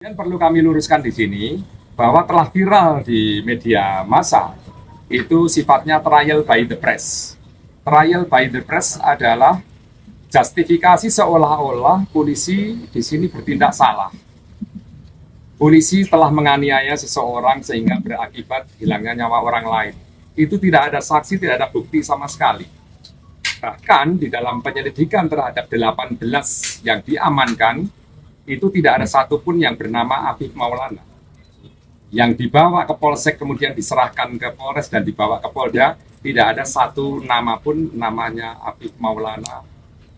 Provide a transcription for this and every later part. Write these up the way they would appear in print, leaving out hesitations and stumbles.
Dan perlu kami luruskan di sini bahwa telah viral di media massa itu sifatnya trial by the press. Trial by the press adalah justifikasi seolah-olah polisi di sini bertindak salah. Polisi telah menganiaya seseorang sehingga berakibat hilangnya nyawa orang lain. Itu tidak ada saksi, tidak ada bukti sama sekali. Bahkan di dalam penyelidikan terhadap 18 yang diamankan, itu tidak ada satupun yang bernama Afif Maulana. Yang dibawa ke Polsek kemudian diserahkan ke Polres dan dibawa ke Polda, tidak ada satu nama pun namanya Afif Maulana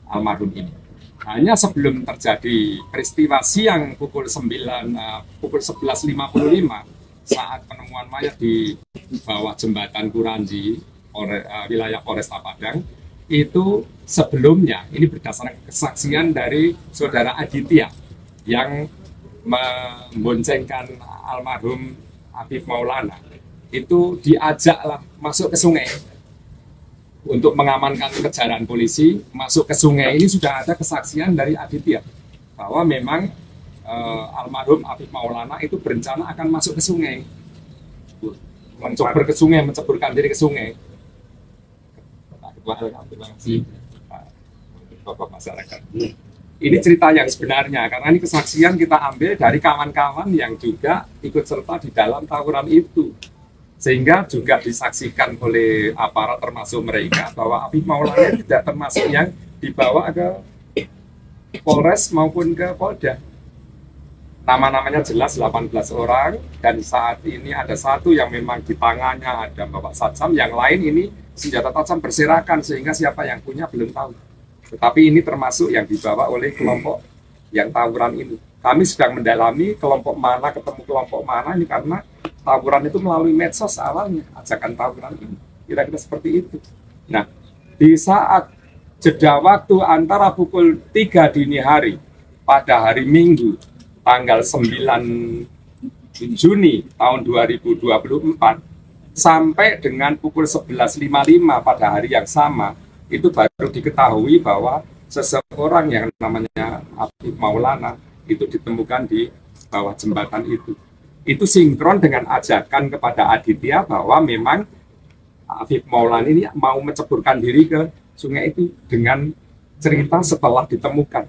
almarhum ini. Hanya sebelum terjadi peristiwa siang pukul 11.55 saat penemuan mayat di bawah jembatan Kuranji, wilayah Polresta Padang, itu sebelumnya, ini berdasarkan kesaksian dari saudara Aditya yang memboncengkan almarhum Afif Maulana, itu diajaklah masuk ke sungai untuk mengamankan kejaran polisi. Masuk ke sungai ini sudah ada kesaksian dari Aditya bahwa memang almarhum Afif Maulana itu berencana akan masuk ke sungai, menceburkan ke sungai, menceburkan diri ke sungai. Bapak masyarakat. Ini cerita yang sebenarnya, karena ini kesaksian kita ambil dari kawan-kawan yang juga ikut serta di dalam tawuran itu. Sehingga juga disaksikan oleh aparat termasuk mereka bahwa Afif Maulana tidak termasuk yang dibawa ke Polres maupun ke Polda. Nama-namanya jelas 18 orang, dan saat ini ada satu yang memang di tangannya ada bawa sajam, yang lain ini senjata tajam berserakan sehingga siapa yang punya belum tahu. Tetapi ini termasuk yang dibawa oleh kelompok yang tawuran ini. Kami sedang mendalami kelompok mana ketemu kelompok mana ini, karena tawuran itu melalui medsos awalnya, ajakan tawuran ini. Kira-kira seperti itu. Nah, di saat jeda waktu antara pukul 3 dini hari pada hari Minggu tanggal 9 Juni tahun 2024 sampai dengan pukul 11.55 pada hari yang sama, itu baru diketahui bahwa seseorang yang namanya Afif Maulana itu ditemukan di bawah jembatan itu. Itu sinkron dengan ajakan kepada Aditya bahwa memang Afif Maulana ini mau menceburkan diri ke sungai itu dengan cerita setelah ditemukan.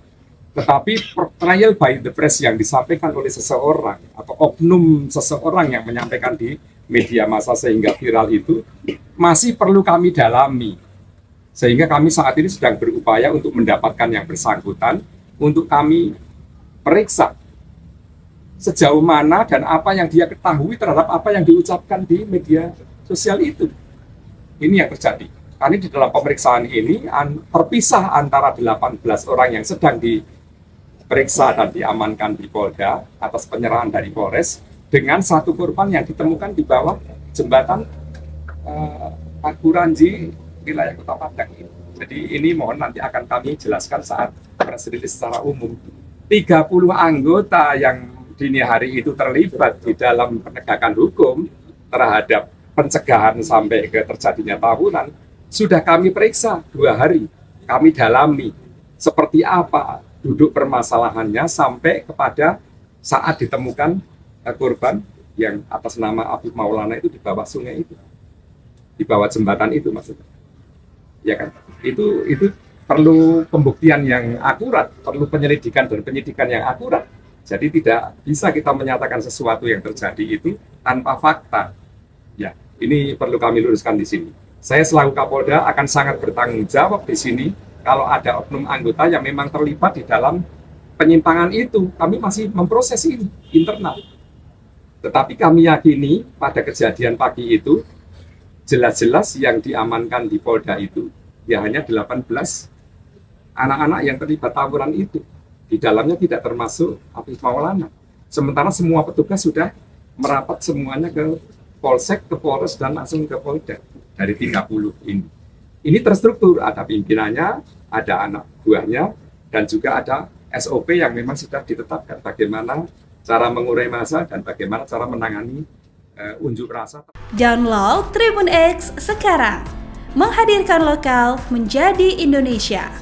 Tetapi trial by the press yang disampaikan oleh seseorang atau oknum seseorang yang menyampaikan di media massa sehingga viral itu masih perlu kami dalami. Sehingga kami saat ini sedang berupaya untuk mendapatkan yang bersangkutan untuk kami periksa sejauh mana dan apa yang dia ketahui terhadap apa yang diucapkan di media sosial itu. Ini yang terjadi. Karena di dalam pemeriksaan ini terpisah antara 18 orang yang sedang diperiksa dan diamankan di Polda atas penyerahan dari Polres dengan satu korban yang ditemukan di bawah jembatan Kuranji wilayah Kota Padang ini. Jadi ini mohon nanti akan kami jelaskan saat press release secara umum. 30 anggota yang dini hari itu terlibat di dalam penegakan hukum terhadap pencegahan sampai ke terjadinya tawuran sudah kami periksa 2 hari. Kami dalami seperti apa duduk permasalahannya sampai kepada saat ditemukan korban yang atas nama Afif Maulana itu di bawah sungai itu, di bawah jembatan itu maksudnya. Ya kan, itu perlu pembuktian yang akurat, perlu penyelidikan dan penyidikan yang akurat. Jadi tidak bisa kita menyatakan sesuatu yang terjadi itu tanpa fakta. Ya, ini perlu kami luruskan di sini. Saya selaku Kapolda akan sangat bertanggung jawab di sini kalau ada oknum anggota yang memang terlibat di dalam penyimpangan itu. Kami masih memproses ini internal. Tetapi kami yakini pada kejadian pagi itu jelas-jelas yang diamankan di Polda itu ya hanya 18 anak-anak yang terlibat tawuran itu. Di dalamnya tidak termasuk Afif Maulana. Sementara semua petugas sudah merapat semuanya ke Polsek, ke Polres, dan langsung ke Polda dari 30 ini. Ini terstruktur, ada pimpinannya, ada anak buahnya, dan juga ada SOP yang memang sudah ditetapkan bagaimana cara mengurai massa dan bagaimana cara menangani unjuk rasa. Download Tribun X sekarang, menghadirkan lokal menjadi Indonesia.